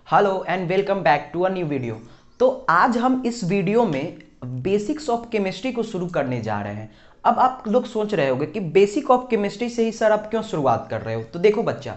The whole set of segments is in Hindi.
Hello and welcome back to a new video. तो आज हम इस वीडियो में बेसिक्स ऑफ केमिस्ट्री को शुरू करने जा रहे हैं। अब आप लोग सोच रहे होंगे कि बेसिक ऑफ केमिस्ट्री से ही सर आप क्यों शुरुआत कर रहे हो। तो देखो बच्चा,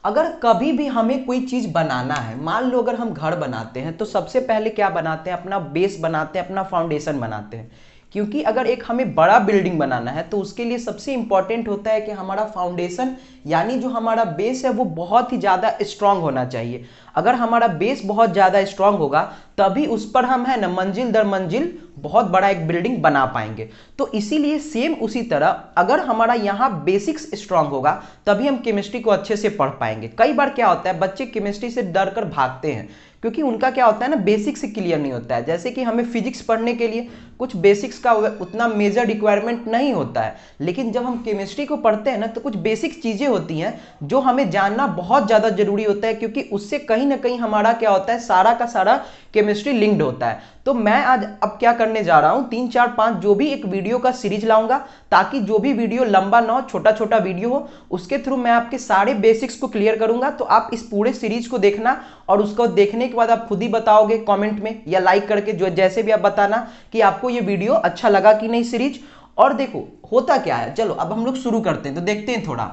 अगर कभी भी हमें कोई चीज बनाना है, मान लो अगर हम घर बनाते हैं तो सबसे पहले क्या बनाते हैं, अपना बेस बनाते हैं, अपना फाउंडेशन बनाते हैं। क्योंकि अगर एक हमें बड़ा बिल्डिंग बनाना है तो उसके लिए सबसे इंपॉर्टेंट होता है कि हमारा फाउंडेशन यानी जो हमारा बेस है वो बहुत ही ज़्यादा स्ट्रांग होना चाहिए। अगर हमारा बेस बहुत ज़्यादा स्ट्रांग होगा तभी उस पर हम है ना मंजिल दर मंजिल बहुत बड़ा एक बिल्डिंग बना पाएंगे। तो इसीलिए सेम उसी तरह अगर हमारा यहाँ बेसिक्स स्ट्रांग होगा तभी हम केमिस्ट्री को अच्छे से पढ़ पाएंगे। कई बार क्या होता है, बच्चे केमिस्ट्री से डर कर भागते हैं क्योंकि उनका क्या होता है ना, बेसिक्स से क्लियर नहीं होता है। जैसे कि हमें फिजिक्स पढ़ने के लिए कुछ बेसिक्स का उतना मेजर रिक्वायरमेंट नहीं होता है, लेकिन जब हम केमिस्ट्री को पढ़ते हैं ना तो कुछ बेसिक चीजें होती हैं जो हमें जानना बहुत ज्यादा जरूरी होता है, क्योंकि उससे कहीं ना कहीं हमारा क्या होता है, सारा का सारा केमिस्ट्री लिंक्ड होता है। तो मैं आज अब क्या करने जा रहा हूं, 3 4 5 जो भी एक वीडियो का सीरीज लाऊंगा ताकि जो भी वीडियो लंबा ना हो, छोटा छोटा वीडियो हो, उसके थ्रू मैं आपके सारे बेसिक्स को क्लियर करूंगा। तो आप इस पूरे सीरीज को देखना और उसको देखने के बाद आप खुद ही बताओगे कमेंट में या लाइक करके, जो जैसे भी आप बताना कि आपको ये वीडियो अच्छा लगा कि नहीं सीरीज। और देखो होता क्या है, चलो अब हम लोग शुरू करते हैं। तो देखते हैं थोड़ा,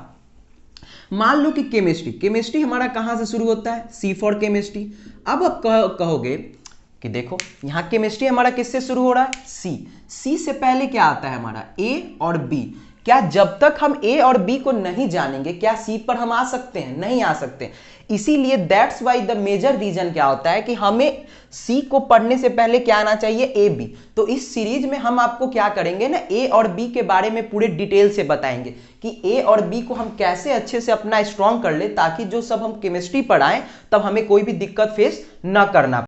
मान लो कि केमिस्ट्री केमिस्ट्री हमारा कहां से शुरू होता है, सी फॉर केमिस्ट्री। अब आप कहोगे कि देखो यहां केमिस्ट्री हमारा किससे शुरू हो रहा है, सी से पहले क्या आता है हमारा, ए और बी। क्या जब तक हम ए और बी को नहीं जानेंगे क्या सी पर हम आ सकते हैं, नहीं आ सकते। इसीलिए that's why the major reason क्या होता है कि हमें सी को पढ़ने से पहले क्या आना चाहिए, ए बी। तो इस सीरीज में हम आपको क्या करेंगे ना, ए और बी के बारे में पूरे डिटेल से बताएंगे कि ए और बी को हम कैसे अच्छे से अपना स्ट्रॉन्ग कर ले, ताकि जो सब हम केमिस्ट्री पढ़ाएं तब हमें कोई भी दिक्कत फेस ना करना।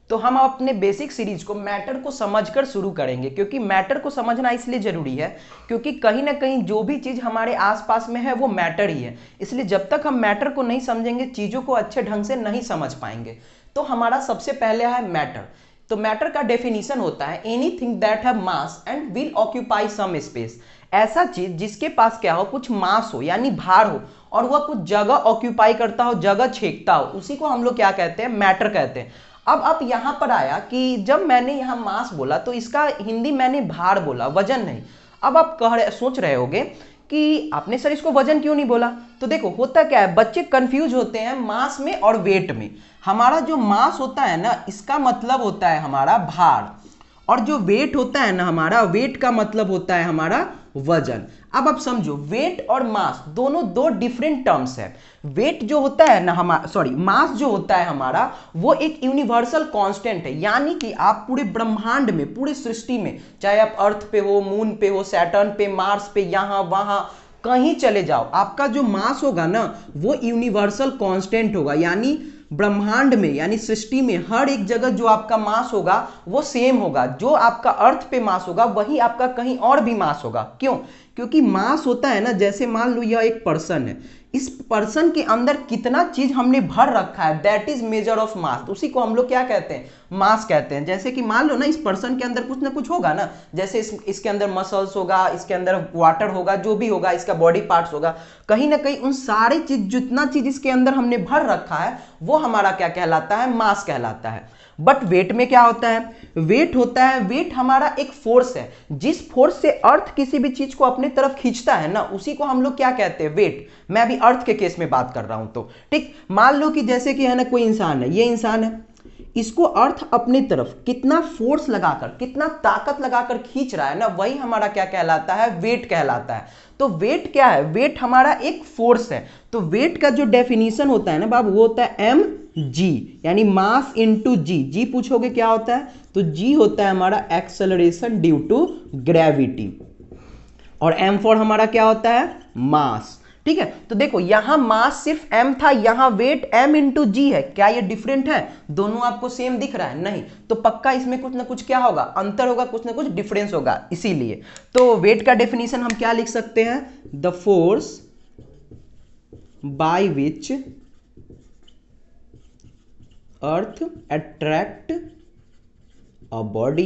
तो हम अपने बेसिक सीरीज को मैटर को समझकर शुरू करेंगे, क्योंकि मैटर को समझना इसलिए जरूरी है क्योंकि कहीं ना कहीं जो भी चीज हमारे आसपास में है वो मैटर ही है। इसलिए जब तक हम मैटर को नहीं समझेंगे चीजों को अच्छे ढंग से नहीं समझ पाएंगे। तो हमारा सबसे पहले है मैटर। तो मैटर का डेफिनेशन होता है anything that have mass and will occupy some space. ऐसा चीज जिसके पास क्या हो, कुछ मास हो यानी भार हो और वह कुछ जगह ऑक्यूपाई करता हो, जगह छेकता हो, उसी को हम लोग क्या कहते हैं, मैटर कहते हैं। अब आप यहां पर आया कि जब मैंने यहां मास बोला तो इसका हिंदी मैंने भार बोला, वजन नहीं। अब आप सोच रहे होगे कि आपने सर इसको वजन क्यों नहीं बोला। तो देखो होता क्या है, बच्चे कंफ्यूज होते हैं मास में और वेट में। हमारा जो मास होता है ना, इसका मतलब होता है हमारा भार, और जो वेट होता है ना हमारा, वेट का मतलब होता है हमारा वजन। अब आप समझो, वेट और मास दोनों दो डिफरेंट टर्म्स है। वेट जो होता है ना हमारा, सॉरी मास जो होता है हमारा, वो एक यूनिवर्सल कांस्टेंट है। यानी कि आप पूरे ब्रह्मांड में, पूरी सृष्टि में, चाहे आप अर्थ पे हो, मून पे हो, सैटर्न पे, मार्स पे, यहां वहां कहीं चले जाओ, आपका जो मास होगा ना वो यूनिवर्सल कांस्टेंट होगा। यानी ब्रह्मांड में यानी सृष्टि में हर एक जगह जो आपका मास होगा वो सेम होगा। जो आपका अर्थ पे मास होगा वही आपका कहीं और भी मास होगा। क्यों? क्योंकि मास होता है ना, जैसे मान लो यह एक पर्सन है, इस पर्सन के अंदर कितना चीज हमने भर रखा है, that is measure of mass. उसी को हम लोग क्या कहते हैं, मास कहते हैं। जैसे कि मान लो ना इस पर्सन के अंदर कुछ ना कुछ होगा ना, जैसे इसके अंदर मसल्स होगा, इसके अंदर वाटर होगा, जो भी होगा, इसका बॉडी पार्ट्स होगा, कहीं ना कहीं उन सारी चीज, जितना चीज इसके अंदर हमने भर रखा है वो हमारा क्या कहलाता है, मास कहलाता है। बट वेट में क्या होता है, वेट होता है, वेट हमारा एक फोर्स है। जिस फोर्स से अर्थ किसी भी चीज को अपनी तरफ खींचता है ना, उसी को हम लोग क्या कहते हैं, वेट। मैं अभी अर्थ के केस में बात कर रहा हूं। तो ठीक मान लो कि जैसे कि है ना, कोई इंसान है, ये इंसान है, इसको अर्थ अपनी तरफ कितना फोर्स लगाकर, कितना ताकत लगाकर खींच रहा है ना, वही हमारा क्या कहलाता है, वेट कहलाता है। तो वेट क्या है, वेट हमारा एक फोर्स है। तो वेट का जो डेफिनेशन होता है ना बाबू, वो होता है एम जी, यानी मास इंटू जी। जी पूछोगे क्या होता है, तो जी होता है हमारा एक्सेलरेशन ड्यू टू ग्रेविटी, और एम फॉर हमारा क्या होता है, मास। ठीक है, तो देखो यहां मास सिर्फ m था, यहां वेट m इंटू जी है। क्या ये डिफरेंट है, दोनों आपको सेम दिख रहा है, नहीं। तो पक्का इसमें कुछ ना कुछ क्या होगा, अंतर होगा, कुछ ना कुछ डिफरेंस होगा। इसीलिए तो वेट का डेफिनेशन हम क्या लिख सकते हैं, the force by which earth attract a body.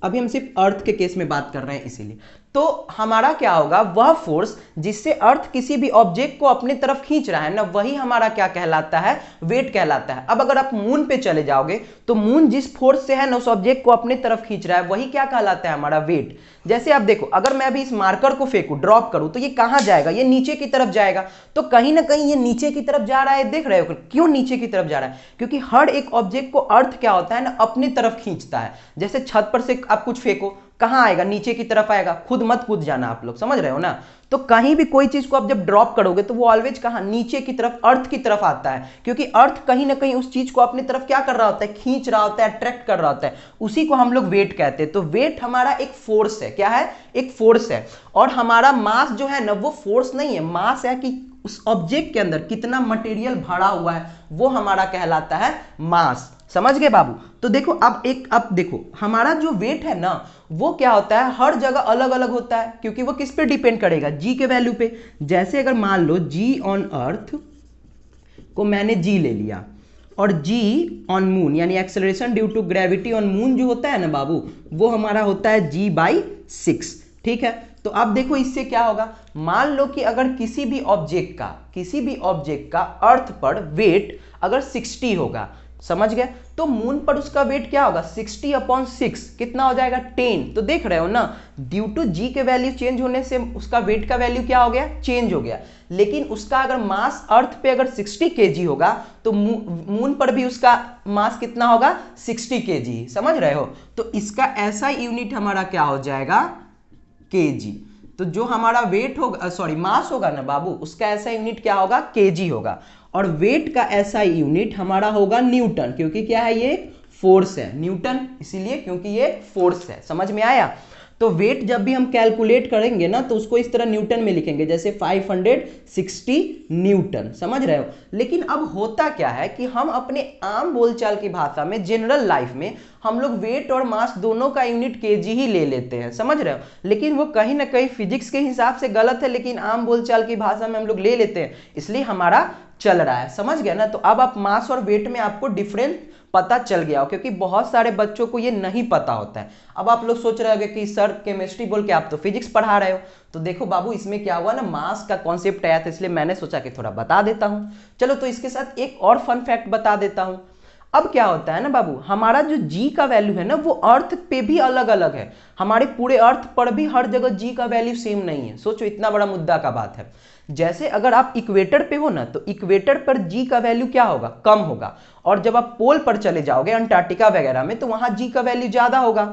अभी हम सिर्फ अर्थ के केस में बात कर रहे हैं इसीलिए। तो हमारा क्या होगा, वह फोर्स जिससे अर्थ किसी भी ऑब्जेक्ट को अपनी तरफ खींच रहा है ना, वही हमारा क्या कहलाता है, वेट कहलाता है। अब अगर आप मून पे चले जाओगे तो मून जिस फोर्स से है ना उस ऑब्जेक्ट को अपनी तरफ खींच रहा है, वही क्या कहलाता है, हमारा वेट। जैसे आप देखो, अगर मैं अभी इस मार्कर को फेंकूं, ड्रॉप करूं, तो ये कहां जाएगा, ये नीचे की तरफ जाएगा। तो कहीं ना कहीं ये नीचे की तरफ जा रहा है, देख रहे हो क्यों नीचे की तरफ जा रहा है, क्योंकि हर एक ऑब्जेक्ट को अर्थ क्या होता है ना, अपनी तरफ खींचता है। जैसे छत पर से आप कुछ फेंको, कहां आएगा, नीचे की तरफ आएगा, खुद मत कूद जाना, आप लोग समझ रहे हो ना। तो कहीं भी कोई चीज को आप जब ड्रॉप करोगे तो वो ऑलवेज कहां, नीचे की तरफ, अर्थ की तरफ आता है, क्योंकि अर्थ कहीं ना कहीं उस चीज को अपनी तरफ क्या कर रहा होता है, खींच रहा होता है, अट्रैक्ट कर रहा होता है। उसी को हम लोग वेट कहते हैं। तो वेट हमारा एक फोर्स है, क्या है, एक फोर्स है। और हमारा मास जो है ना, वो फोर्स नहीं है, मास है कि उस ऑब्जेक्ट के अंदर कितना मटेरियल भरा हुआ है, वो हमारा कहलाता है मास। समझ गए बाबू। तो देखो अब देखो हमारा जो वेट है ना, वो क्या होता है, हर जगह अलग अलग होता है, क्योंकि वो किस पे डिपेंड करेगा, जी के वैल्यू पे। जैसे अगर मान लो जी ऑन अर्थ को मैंने जी ले लिया, और जी ऑन मून यानी acceleration due to gravity on moon जो होता है ना बाबू, वो हमारा होता है g/6। ठीक है, तो अब देखो इससे क्या होगा, मान लो कि अगर किसी भी ऑब्जेक्ट का अर्थ पर वेट अगर 60 होगा, समझ गए, तो मून पर उसका वेट क्या होगा, 60/6 कितना हो जाएगा, 10। तो देख रहे हो ना, ड्यू टू जी के वैल्यू चेंज होने से उसका वेट का वैल्यू क्या हो गया, चेंज हो गया। लेकिन उसका अगर मास अर्थ पे अगर 60 kg होगा, तो मून पर भी उसका मास कितना होगा, 60 kg। समझ रहे हो। तो इसका ऐसा यूनिट हमारा क्या हो जाएगा, kg। तो जो हमारा वेट होगा, सॉरी मास होगा ना बाबू, उसका ऐसा यूनिट क्या होगा, kg होगा। और वेट का ऐसा यूनिट हमारा होगा न्यूटन, क्योंकि क्या है, ये फोर्स है, न्यूटन इसीलिए क्योंकि ये फोर्स है। समझ में आया। तो वेट जब भी हम कैलकुलेट करेंगे ना, तो उसको इस तरह न्यूटन में लिखेंगे, जैसे 560 न्यूटन। समझ रहे हो। लेकिन अब होता क्या है कि हम अपने आम बोलचाल की भाषा में, जनरल लाइफ में, हम लोग वेट और मास दोनों का यूनिट केजी ही ले लेते हैं। समझ रहे हो। लेकिन वो कहीं ना कहीं फिजिक्स के हिसाब से गलत है, लेकिन आम बोलचाल की भाषा में हम लोग ले लेते हैं, इसलिए हमारा चल रहा है। समझ गया ना। तो अब आप मास और वेट में आपको डिफरेंस पता चल गया हो, क्योंकि बहुत सारे बच्चों को ये नहीं पता होता है। अब आप लोग सोच रहे होंगे कि सर केमिस्ट्री बोल के आप तो फिजिक्स पढ़ा रहे हो। तो देखो बाबू, इसमें क्या हुआ ना, मास का कॉन्सेप्ट आया था, इसलिए मैंने सोचा कि थोड़ा बता देता हूं। चलो, तो इसके साथ एक और फन फैक्ट बता देता हूं। अब क्या होता है ना बाबू, हमारा जो जी का वैल्यू है ना, वो अर्थ पे भी अलग अलग है। हमारे पूरे अर्थ पर भी हर जगह जी का वैल्यू सेम नहीं है। सोचो, इतना बड़ा मुद्दा का बात है। जैसे अगर आप इक्वेटर पे हो ना, तो इक्वेटर पर जी का वैल्यू क्या होगा, कम होगा। और जब आप पोल पर चले जाओगे, अंटार्कटिका वगैरह में, तो वहां जी का वैल्यू ज्यादा होगा।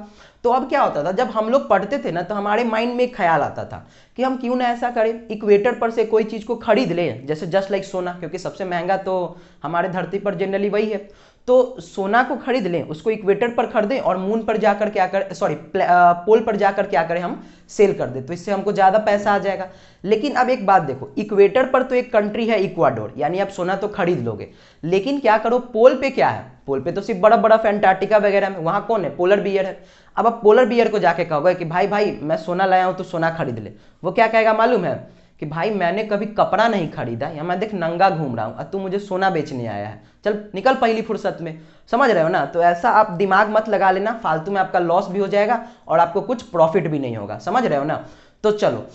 तो अब क्या होता था, जब हम लोग पढ़ते थे ना, तो हमारे माइंड में एक ख्याल आता था कि हम क्यों ना ऐसा करें, इक्वेटर पर से कोई चीज को खरीद लें, जैसे जस्ट लाइक सोना, क्योंकि सबसे महंगा तो हमारे धरती पर जनरली वही है। तो सोना को खरीद लें, उसको इक्वेटर पर खरीदें, और मून पर जाकर क्या कर, सॉरी पोल पर जाकर क्या करें, हम सेल कर दें, तो इससे हमको ज्यादा पैसा आ जाएगा। लेकिन अब एक बात देखो, इक्वेटर पर तो एक कंट्री है इक्वाडोर, यानी आप सोना तो खरीद लोगे, लेकिन क्या करो, पोल पे क्या है, पोल पे तो सिर्फ बड़ा बड़ा अंटार्कटिका वगैरह में, वहां कौन है, पोलर बियर है। अब आप पोलर बियर को जाके कहोगे कि भाई भाई मैं सोना लाया हूं, तो सोना खरीद ले, वो क्या कहेगा मालूम है, कि भाई मैंने कभी कपड़ा नहीं खरीदा, या मैं देख नंगा घूम रहा हूं, और तू मुझे सोना बेचने आया है, चल निकल पहली फुर्सत में। समझ रहे हो ना। तो ऐसा आप दिमाग मत लगा लेना, फालतू में आपका लॉस भी हो जाएगा और आपको कुछ प्रॉफिट भी नहीं होगा। समझ रहे हो ना। तो चलो,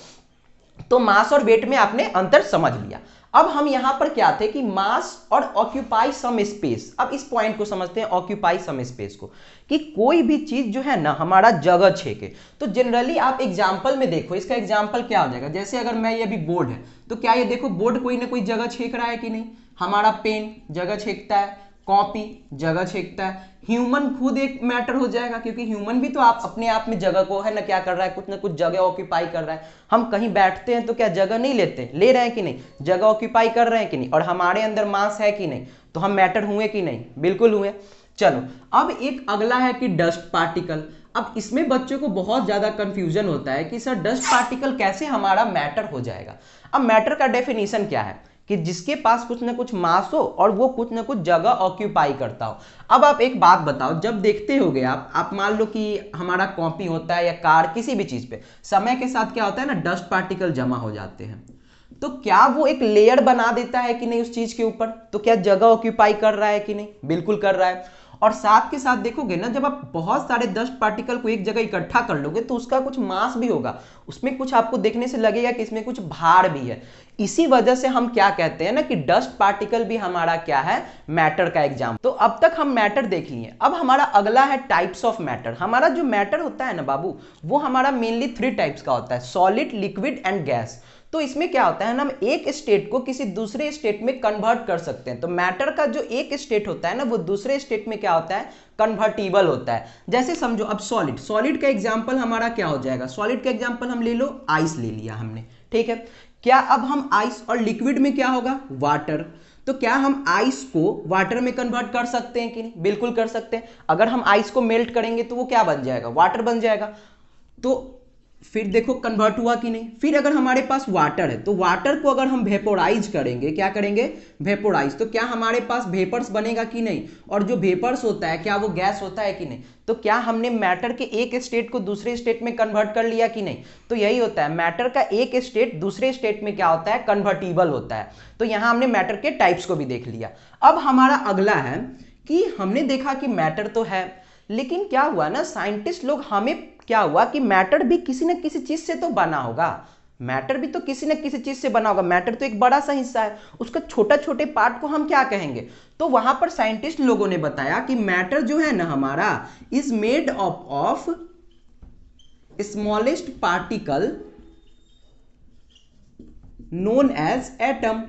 तो मास और वेट में आपने अंतर समझ लिया। अब हम यहां पर क्या थे कि मास और ऑक्यूपाई सम स्पेस। अब इस पॉइंट को समझते हैं, ऑक्यूपाई सम स्पेस को, कि कोई भी चीज जो है ना हमारा जगह छेके। तो जनरली आप एग्जांपल में देखो, इसका एग्जांपल क्या हो जाएगा, जैसे अगर मैं ये अभी बोर्ड है, तो क्या ये देखो बोर्ड कोई ना कोई जगह छेक रहा है कि नहीं, हमारा पेन जगह छेकता है, कॉपी जगह छेकता है, ह्यूमन खुद एक मैटर हो जाएगा, क्योंकि ह्यूमन भी तो आप अपने आप में जगह को है ना क्या कर रहा है, कुछ ना कुछ जगह ऑक्यूपाई कर रहा है। हम कहीं बैठते हैं तो क्या जगह नहीं लेते, ले रहे हैं कि नहीं, जगह ऑक्यूपाई कर रहे हैं कि नहीं, और हमारे अंदर मास है कि नहीं, तो हम मैटर हुए कि नहीं, बिल्कुल हुए। चलो, अब एक अगला है कि डस्ट पार्टिकल। अब इसमें बच्चों को बहुत ज्यादा कंफ्यूजन होता है कि सर डस्ट पार्टिकल कैसे हमारा मैटर हो जाएगा। अब मैटर का डेफिनेशन क्या है, कि जिसके पास कुछ ना कुछ मास हो और वो कुछ ना कुछ जगह ऑक्यूपाई करता हो। अब आप एक बात बताओ, जब देखते होगे आप मान लो कि हमारा कॉपी होता है या कार, किसी भी चीज पे समय के साथ क्या होता है ना, डस्ट पार्टिकल जमा हो जाते हैं। तो क्या वो एक लेयर बना देता है कि नहीं उस चीज के ऊपर, तो क्या जगह ऑक्यूपाई कर रहा है कि नहीं, बिल्कुल कर रहा है। और साथ के साथ देखोगे ना, जब आप बहुत सारे डस्ट पार्टिकल को एक जगह इकट्ठा कर लोगे तो उसका कुछ मास भी होगा, उसमें कुछ आपको देखने से लगेगा कि इसमें कुछ भार भी है। इसी वजह से हम क्या कहते हैं ना कि डस्ट पार्टिकल भी हमारा क्या है, मैटर का एग्जाम। तो अब तक हम मैटर देख लिए। अब हमारा अगला है टाइप्स ऑफ मैटर। हमारा जो मैटर होता है ना बाबू, वो हमारा मेनली 3 टाइप्स का होता है, सॉलिड, लिक्विड एंड गैस। तो इसमें क्या होता है ना, हम एक स्टेट को किसी दूसरे स्टेट में कन्वर्ट कर सकते हैं। तो मैटर का जो एक स्टेट होता है ना, वो दूसरे स्टेट में क्या होता है, कन्वर्टिबल होता है। जैसे समझो अब सॉलिड, सॉलिड का एग्जांपल हमारा क्या हो जाएगा, सॉलिड का एग्जांपल हम ले लो, आइस ले लिया हमने, ठीक है। क्या अब हम आइस, और लिक्विड में क्या होगा, वाटर। तो क्या हम आइस को वाटर में कन्वर्ट कर सकते हैं कि नहीं, बिल्कुल कर सकते हैं। अगर हम आइस को मेल्ट करेंगे तो वो क्या बन जाएगा, वाटर बन जाएगा। तो फिर देखो कन्वर्ट हुआ कि नहीं। फिर अगर हमारे पास वाटर है तो वाटर को अगर हम वेपोराइज करेंगे, क्या करेंगे, वेपोराइज, तो क्या हमारे पास वेपर्स बनेगा कि नहीं। और जो वेपर्स होता है क्या वो गैस होता है कि नहीं। तो क्या हमने मैटर के एक स्टेट को दूसरे स्टेट में कन्वर्ट कर लिया कि नहीं। तो यही होता है, मैटर का एक स्टेट दूसरे स्टेट में क्या होता है, कन्वर्टिबल होता है। तो यहां हमने मैटर के टाइप्स को भी देख लिया। अब हमारा अगला है कि हमने देखा कि मैटर तो है, लेकिन क्या हुआ ना, साइंटिस्ट लोग, हमें क्या हुआ कि मैटर भी किसी न किसी चीज से तो बना होगा। मैटर भी तो किसी न किसी चीज से बना होगा। मैटर तो एक बड़ा सा हिस्सा है, उसका छोटा छोटे पार्ट को हम क्या कहेंगे। तो वहां पर साइंटिस्ट लोगों ने बताया कि मैटर जो है ना हमारा, is made up of smallest particle known as atom.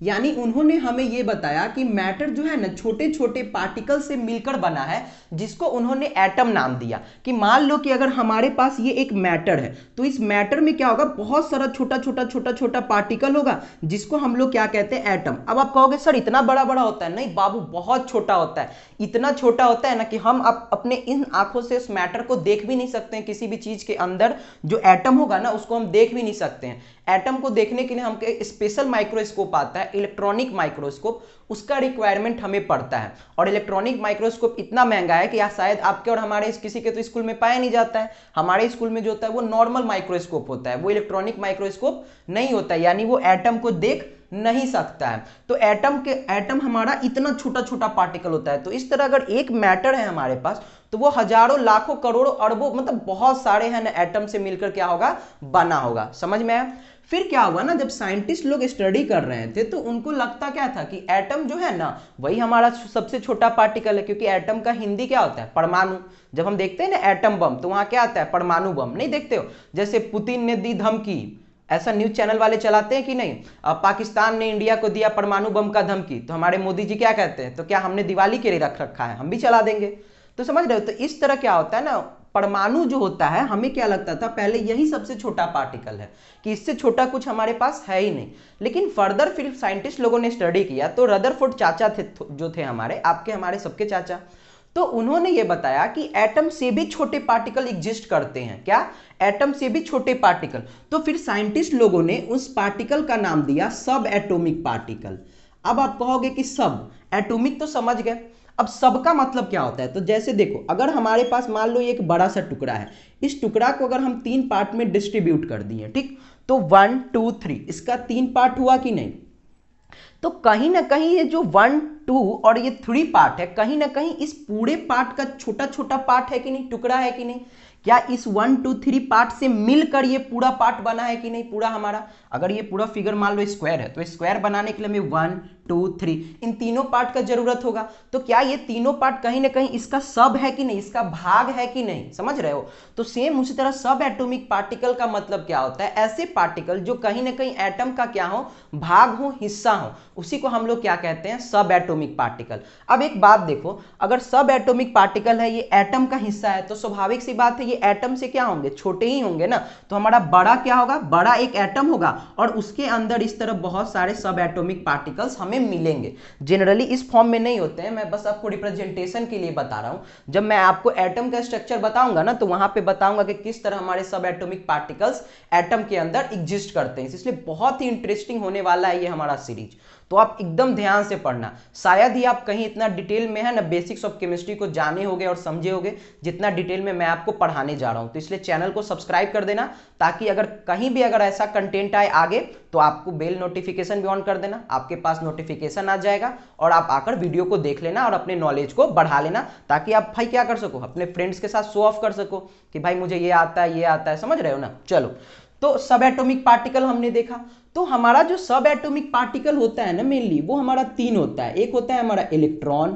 यानी उन्होंने हमें यह बताया कि मैटर जो है ना छोटे छोटे पार्टिकल से मिलकर बना है, जिसको उन्होंने एटम नाम दिया। कि मान लो कि अगर हमारे पास ये एक मैटर है तो इस मैटर में क्या होगा, बहुत सारा छोटा छोटा छोटा छोटा पार्टिकल होगा, जिसको हम लोग क्या कहते हैं, एटम। अब आप कहोगे सर इतना बड़ा बड़ा होता है, नहीं बाबू, बहुत छोटा होता है। इतना छोटा होता है ना कि हम अपने इन आंखों से उस मैटर को देख भी नहीं सकते हैं। किसी भी चीज के अंदर जो एटम होगा ना उसको हम देख भी नहीं सकते हैं। एटम को देखने के लिए हम स्पेशल माइक्रोस्कोप आता है, इलेक्ट्रॉनिक माइक्रोस्कोप, उसका रिक्वायरमेंट हमें पड़ता है। और इलेक्ट्रॉनिक माइक्रोस्कोप इतना महंगा है कि शायद आपके और हमारे किसी के तो स्कूल में पाया नहीं जाता है। हमारे स्कूल में जो होता है वो नॉर्मल माइक्रोस्कोप होता है, वो इलेक्ट्रॉनिक माइक्रोस्कोप नहीं होता है, यानी वो एटम को देख नहीं सकता है। तो एटम हमारा इतना छोटा छोटा पार्टिकल होता है। तो इस तरह अगर एक मैटर है हमारे पास तो वो हजारों लाखों करोड़ों अरबों, मतलब बहुत सारे हैं ना एटम से मिलकर क्या होगा, बना होगा। समझ में आया। फिर क्या हुआ ना, जब साइंटिस्ट लोग स्टडी कर रहे थे तो उनको लगता क्या था कि एटम जो है ना वही हमारा सबसे छोटा पार्टिकल है, क्योंकि एटम का हिंदी क्या होता है, परमाणु। जब हम देखते हैं ना एटम बम, तो वहां क्या आता है, परमाणु बम। नहीं देखते हो, जैसे पुतिन ने दी धमकी, ऐसा न्यूज चैनल वाले चलाते हैं कि नहीं, पाकिस्तान ने इंडिया को दिया परमाणु बम का धमकी, तो हमारे मोदी जी क्या कहते हैं, तो क्या हमने दिवाली के लिए रख रखा है, हम भी चला देंगे। तो समझ रहे हो। तो इस तरह क्या होता है ना, परमाणु जो होता है, हमें क्या लगता था पहले यही सबसे छोटा पार्टिकल है, कि इससे छोटा कुछ हमारे पास है ही नहीं। लेकिन फर्दर फिर साइंटिस्ट लोगों ने स्टडी किया, तो रदरफोर्ड चाचा थे जो थे हमारे, आपके हमारे सबके चाचा, तो उन्होंने ये बताया कि एटम से भी छोटे पार्टिकल एग्जिस्ट करते हैं। क्या, एटम से भी छोटे पार्टिकल। तो फिर साइंटिस्ट लोगों ने उस पार्टिकल का नाम दिया सब एटॉमिक पार्टिकल। अब आप कहोगे कि सब एटॉमिक तो समझ गए, अब सबका मतलब क्या होता है। तो जैसे देखो, अगर हमारे पास मान लो एक बड़ा सा टुकड़ा है, इस टुकड़ा को अगर हम 3 पार्ट में डिस्ट्रीब्यूट कर दिए, ठीक, तो 1 2 3 इसका 3 पार्ट हुआ कि नहीं। तो कहीं ना कहीं ये जो 1 2 और ये 3 पार्ट है, कहीं ना कहीं इस पूरे पार्ट का छोटा छोटा पार्ट है कि नहीं, टुकड़ा है कि नहीं। क्या इस 1 2 3 पार्ट से मिलकर ये पूरा पार्ट बना है कि नहीं, पूरा हमारा। अगर ये पूरा फिगर मान लो स्क्वायर है, तो स्क्वायर बनाने के लिए हमें 1 2 3 इन तीनों पार्ट का जरूरत होगा। तो क्या ये तीनों पार्ट कहीं ना कहीं इसका सब है कि नहीं, इसका भाग है कि नहीं, समझ रहे हो। तो सेम उसी तरह सब एटॉमिक पार्टिकल का मतलब क्या होता है, ऐसे पार्टिकल जो कहीं ना कहीं एटम का क्या हो, भाग हो, हिस्सा हो, उसी को हम लोग क्या कहते हैं, सब एटॉमिक पार्टिकल। अब एक बात देखो, अगर सब एटॉमिक पार्टिकल है, ये एटम का हिस्सा है, तो स्वाभाविक सी बात है ये एटम से क्या होंगे, छोटे ही होंगे ना। तो हमारा बड़ा क्या होगा, बड़ा एक एटम होगा, और उसके अंदर इस तरह बहुत सारे सब एटॉमिक पार्टिकल्स हमें मिलेंगे। जनरली इस फॉर्म में नहीं होते हैं, मैं बस आपको रिप्रेजेंटेशन के लिए बता रहा हूं। जब मैं आपको एटम का स्ट्रक्चर बताऊंगा ना, तो वहां पे बताऊंगा कि किस तरह हमारे सब एटॉमिक पार्टिकल्स एटम के अंदर एग्जिस्ट करते हैं। इसलिए बहुत ही इंटरेस्टिंग होने वाला है ये हमारा सीरीज। तो आप एकदम ध्यान से पढ़ना। शायद ही आप कहीं इतना डिटेल में है ना बेसिक्स ऑफ केमिस्ट्री को जाने होगे और समझे होगे जितना डिटेल में मैं आपको पढ़ाने जा रहा हूं। तो इसलिए चैनल को सब्सक्राइब कर देना, ताकि अगर कहीं भी अगर ऐसा कंटेंट आए आगे तो आपको बेल नोटिफिकेशन भी ऑन कर देना, आपके पास नोटिफिकेशन आ जाएगा और आप आकर वीडियो को देख लेना और अपने नॉलेज को बढ़ा लेना, ताकि आप भाई क्या कर सको, अपने फ्रेंड्स के साथ शो ऑफ कर सको कि भाई मुझे ये आता है, ये आता है। समझ रहे हो ना। चलो, तो सब एटॉमिक पार्टिकल हमने देखा। तो हमारा जो सब एटॉमिक पार्टिकल होता है ना मेनली वो हमारा तीन होता है। एक होता है हमारा इलेक्ट्रॉन,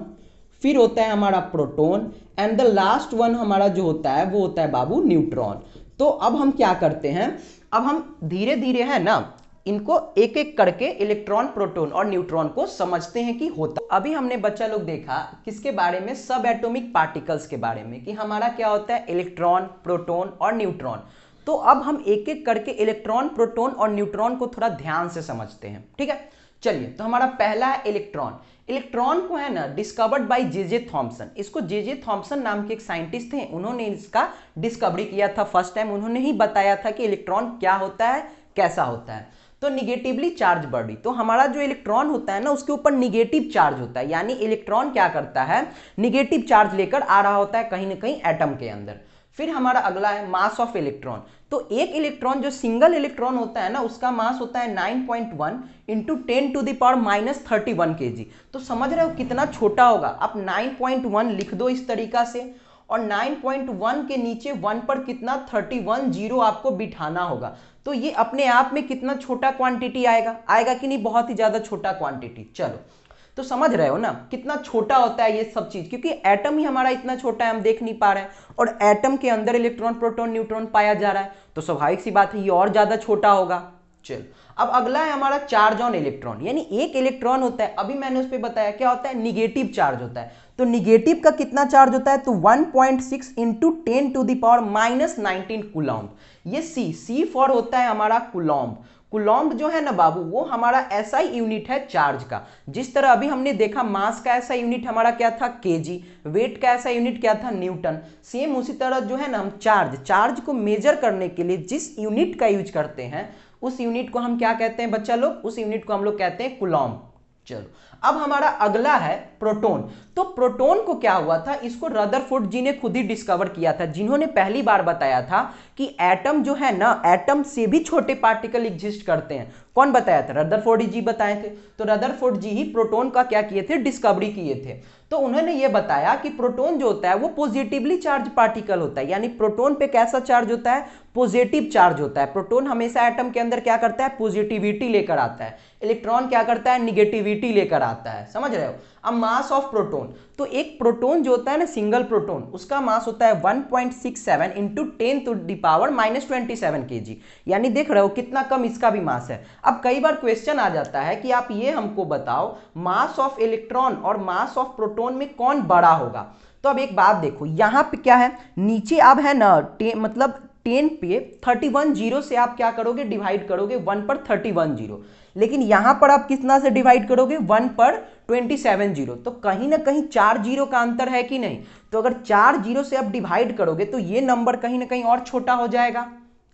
फिर होता है हमारा proton, and the last one हमारा जो होता है वो होता है बाबू न्यूट्रॉन। तो अब हम क्या करते हैं, अब हम धीरे धीरे है ना इनको एक एक करके इलेक्ट्रॉन, प्रोटॉन और न्यूट्रॉन को समझते हैं कि होता। अभी हमने बच्चा लोग देखा किसके बारे में, सब एटॉमिक पार्टिकल्स के बारे में, कि हमारा क्या होता है इलेक्ट्रॉन, प्रोटॉन और न्यूट्रॉन। तो अब हम एक एक करके इलेक्ट्रॉन, प्रोटॉन और न्यूट्रॉन को थोड़ा ध्यान से समझते हैं। ठीक है, चलिए। तो हमारा पहला है इलेक्ट्रॉन। इलेक्ट्रॉन को है ना डिस्कवर्ड बाय जे थॉम्सन। इसको जे थॉम्सन नाम के एक साइंटिस्ट थे, उन्होंने इसका डिस्कवरी किया था फर्स्ट टाइम। उन्होंने ही बताया था कि इलेक्ट्रॉन क्या होता है, कैसा होता है। तो निगेटिवली चार्ज बॉडी, तो हमारा जो इलेक्ट्रॉन होता है ना उसके ऊपर निगेटिव चार्ज होता है, यानी इलेक्ट्रॉन क्या करता है, निगेटिव चार्ज लेकर आ रहा होता है कहीं ना कहीं एटम के अंदर। फिर हमारा अगला है मास ऑफ इलेक्ट्रॉन। तो एक इलेक्ट्रॉन जो सिंगल इलेक्ट्रॉन होता है ना उसका मास होता है 9.1 इंटू 10⁻³ kg। तो समझ रहे हो कितना छोटा होगा। आप 9.1 लिख दो इस तरीका से, और 9.1 के नीचे 1 पर कितना 31 जीरो आपको बिठाना होगा। तो ये अपने आप में कितना छोटा क्वांटिटी आएगा, आएगा कि नहीं, बहुत ही ज्यादा छोटा क्वांटिटी। चलो, तो समझ रहे हो ना कितना छोटा होता है ये सब चीज, क्योंकि एटम ही हमारा इतना छोटा है हम देख नहीं पा रहे हैं, और एटम के अंदर इलेक्ट्रॉन, प्रोटॉन, न्यूट्रॉन पाया जा रहा है, तो स्वाभाविक सी बात है ये और ज्यादा छोटा होगा। चलो, अब अगला है हमारा चार्ज ऑन इलेक्ट्रॉन, यानी एक इलेक्ट्रॉन होता है, अभी मैंने उस पर बताया क्या होता है, निगेटिव चार्ज होता है। तो निगेटिव का कितना चार्ज होता है, तो 1.6 इंटू 10⁻⁻19 कूलम्ब। ये सी फॉर होता है हमारा कूलम्ब। कूलम्ब जो है ना बाबू वो हमारा ऐसा यूनिट है चार्ज का। जिस तरह अभी हमने देखा मास का ऐसा यूनिट हमारा क्या था, केजी, वेट का ऐसा यूनिट क्या था, न्यूटन। सेम उसी तरह जो है ना हम चार्ज को मेजर करने के लिए जिस यूनिट का यूज करते हैं उस यूनिट को हम क्या कहते हैं बच्चा लोग, उस यूनिट को हम लोग कहते हैं कूलम्ब। चलो, अब हमारा अगला है प्रोटॉन। तो प्रोटॉन को क्या हुआ था, इसको रदरफोर्ड जी ने खुद ही डिस्कवर किया था, जिन्होंने पहली बार बताया था कि एटम जो है ना, एटम से भी छोटे पार्टिकल एग्जिस्ट करते हैं। कौन बताया था, रदरफोर्ड जी बताए थे। तो रदरफोर्ड जी ही प्रोटॉन का क्या किए थे, डिस्कवरी किए थे। तो उन्होंने ये बताया कि प्रोटॉन जो होता है वो पॉजिटिवली चार्ज पार्टिकल होता है, यानी प्रोटॉन पे कैसा चार्ज होता है, पॉजिटिव चार्ज होता है। प्रोटॉन हमेशा एटम के अंदर क्या करता है, पॉजिटिविटी लेकर आता है। इलेक्ट्रॉन क्या करता है, निगेटिविटी लेकर आता है। समझ रहे हो। अब मास ऑफ प्रोटॉन, तो एक प्रोटॉन जो होता है ना, सिंगल प्रोटॉन, उसका मास होता है 1.67 इंटू 10⁻⁻27 kg, यानी देख रहे हो कितना कम इसका भी मास है। अब कई बार क्वेश्चन आ जाता है कि आप ये हमको बताओ मास ऑफ इलेक्ट्रॉन और मास ऑफ प्रोटॉन में कौन बड़ा होगा। तो अब एक बात देखो, यहां पे क्या है, नीचे अब है ना मतलब 10 पे 31 जीरो से आप क्या करोगे, डिवाइड करोगे 1 पर 31 जीरो, लेकिन यहां पर आप कितना से डिवाइड करोगे, 1 पर 27 जीरो। तो कहीं ना कहीं 4 जीरो का अंतर है कि नहीं। तो अगर 4 जीरो से आप डिवाइड करोगे तो ये नंबर कहीं ना कहीं और छोटा हो जाएगा।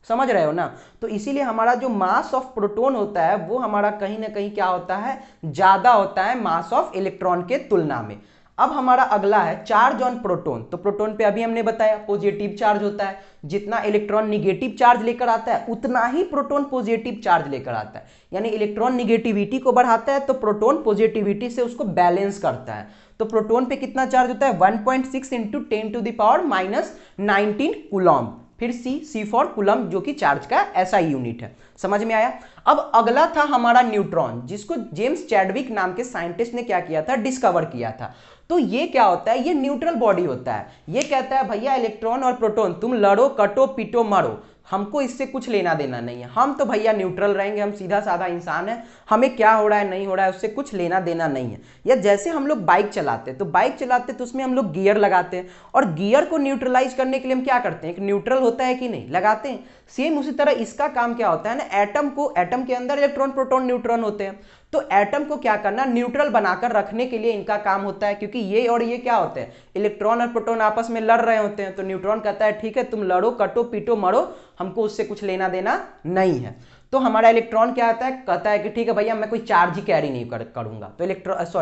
समझ रहे हो ना। तो इसीलिए हमारा जो मास ऑफ प्रोटॉन होता है वो हमारा कहीं ना कहीं क्या होता है, ज्यादा होता है मास ऑफ इलेक्ट्रॉन के तुलना में। अब हमारा अगला है चार्ज ऑन प्रोटॉन। तो प्रोटॉन पे अभी हमने बताया पॉजिटिव चार्ज होता है, जितना इलेक्ट्रॉन निगेटिव चार्ज लेकर आता है उतना ही प्रोटॉन पॉजिटिव चार्ज लेकर आता है, यानी इलेक्ट्रॉन निगेटिविटी को बढ़ाता है तो प्रोटॉन पॉजिटिविटी से उसको बैलेंस करता है। तो प्रोटॉन पे कितना चार्ज होता है, 1.6 इंटू 10⁻⁻19 कूलम्ब। फिर सी फॉर कूलम्ब, जो कि चार्ज का ऐसा यूनिट है। समझ में आया। अब अगला था हमारा न्यूट्रॉन, जिसको जेम्स चैडविक नाम के साइंटिस्ट ने क्या किया था, डिस्कवर किया था। तो ये क्या होता है, ये न्यूट्रल बॉडी होता है। ये कहता है भैया इलेक्ट्रॉन और प्रोटॉन तुम लड़ो, कटो, पीटो, मरो, हमको इससे कुछ लेना देना नहीं है, हम तो भैया न्यूट्रल रहेंगे, हम सीधा साधा इंसान है, हमें क्या हो रहा है नहीं हो रहा है उससे कुछ लेना देना नहीं है। या जैसे हम लोग बाइक चलाते हैं, तो बाइक चलाते हैं तो उसमें हम लोग गियर लगाते हैं, और गियर को न्यूट्रलाइज करने के लिए हम क्या करते हैं, एक न्यूट्रल होता है कि नहीं, लगाते हैं। सेम उसी तरह इसका काम क्या होता है ना, एटम के अंदर इलेक्ट्रॉन, प्रोटॉन, न्यूट्रॉन होते हैं, तो एटम को क्या करना, न्यूट्रल बनाकर रखने के लिए इनका काम होता है। क्योंकि ये और ये क्या होते हैं, इलेक्ट्रॉन और प्रोटॉन आपस में लड़ रहे होते हैं, तो न्यूट्रॉन कहता है ठीक है तुम लड़ो, कटो, पीटो, मरो, हमको उससे कुछ लेना देना नहीं है। तो हमारा इलेक्ट्रॉन क्या आता है, कहता है कि ठीक है भैया मैं कोई चार्ज ही कैरी नहीं करूंगा। तो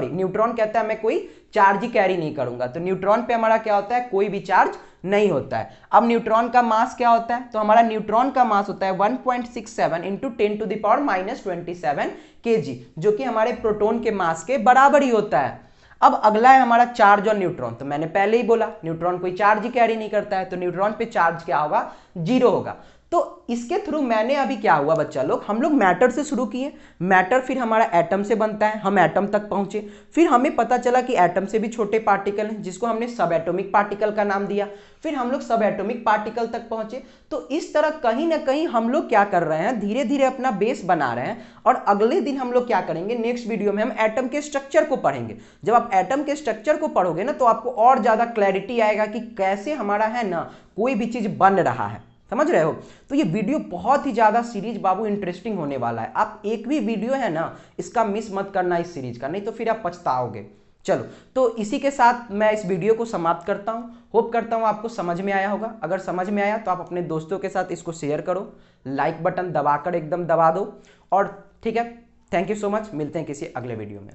न्यूट्रॉन कहता है मैं कोई चार्ज ही कैरी नहीं करूंगा। तो न्यूट्रॉन पे हमारा क्या होता है, कोई भी चार्ज नहीं होता है। अब न्यूट्रॉन का मास क्या होता है, तो हमारा न्यूट्रॉन का मास होता है 1.67 इंटू 10⁻⁻27 kg, जो कि हमारे प्रोटॉन के मास के बराबर ही होता है। अब अगला है हमारा चार्ज और न्यूट्रॉन। तो मैंने पहले ही बोला न्यूट्रॉन कोई चार्ज ही कैरी नहीं करता है, तो न्यूट्रॉन पे चार्ज क्या होगा, 0 होगा। तो इसके थ्रू मैंने अभी क्या हुआ बच्चा लोग, हम लोग मैटर से शुरू किए, मैटर फिर हमारा एटम से बनता है, हम एटम तक पहुंचे, फिर हमें पता चला कि एटम से भी छोटे पार्टिकल हैं जिसको हमने सब एटॉमिक पार्टिकल का नाम दिया, फिर हम लोग सब एटॉमिक पार्टिकल तक पहुंचे। तो इस तरह कहीं ना कहीं हम लोग क्या कर रहे हैं, धीरे धीरे अपना बेस बना रहे हैं। और अगले दिन हम लोग क्या करेंगे, नेक्स्ट वीडियो में हम एटम के स्ट्रक्चर को पढ़ेंगे। जब आप एटम के स्ट्रक्चर को पढ़ोगे ना तो आपको और ज्यादा क्लैरिटी आएगा कि कैसे हमारा है ना कोई भी चीज बन रहा है, समझ रहे हो। तो ये वीडियो बहुत ही ज्यादा सीरीज बाबू इंटरेस्टिंग होने वाला है। आप एक भी वीडियो है ना इसका मिस मत करना इस सीरीज का, नहीं तो फिर आप पछताओगे। चलो, तो इसी के साथ मैं इस वीडियो को समाप्त करता हूं। होप करता हूं आपको समझ में आया होगा। अगर समझ में आया तो आप अपने दोस्तों के साथ इसको शेयर करो, लाइक बटन दबाकर एकदम दबा दो। और ठीक है, थैंक यू सो मच, मिलते हैं किसी अगले वीडियो में।